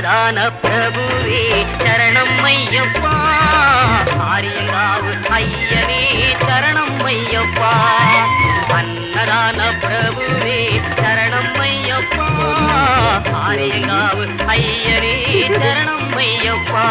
அன்னதான பிரபுவே சரணம் ஐயப்பா, ஆரியங்காவு ஐயனே சரணம் ஐயப்பா. அன்னதான பிரபுவே சரணம் ஐயப்பா, ஆரியங்காவு ஐயனே சரணம் ஐயப்பா.